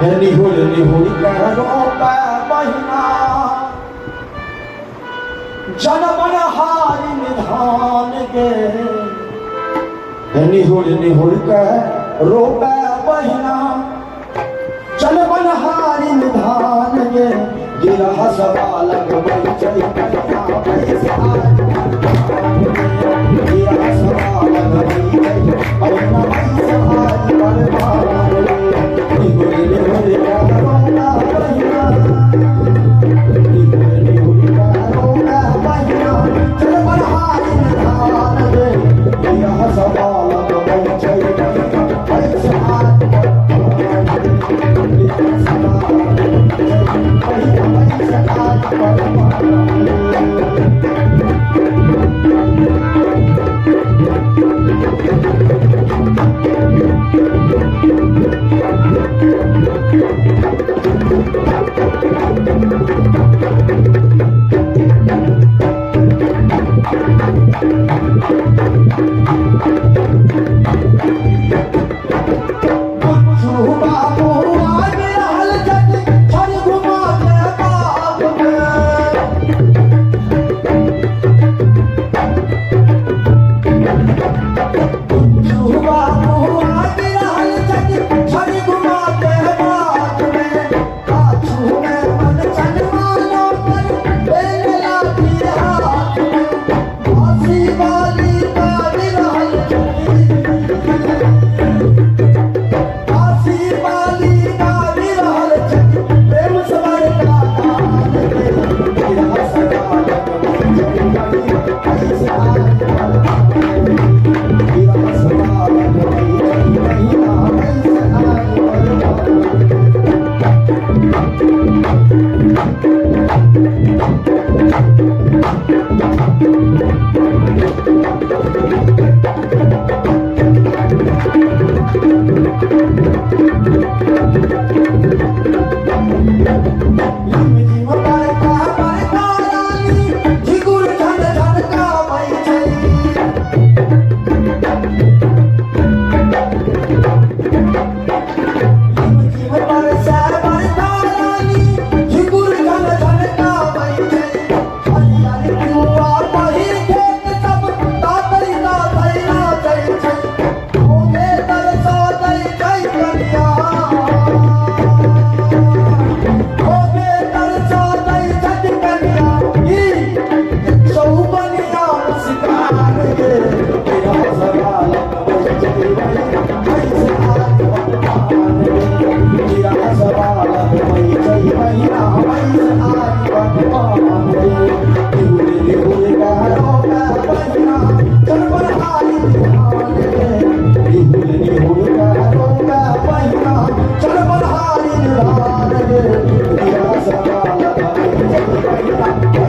निहुर निहुर के रोपे बहिना जनमन हारी निधान के निहुर निहुर के रोपे बहिना जनमन हारी निधान के गिरह सवालक बैचै कन्या बैसा गिरह सवालक बैचै कन्या बैसा बरबाद निहुर निहुर के रोपे बहिना निहुर निहुर के रोपे बहिना जनमन हारी निधान के गिरह सवालक बैचै कन्या बैसा Bye.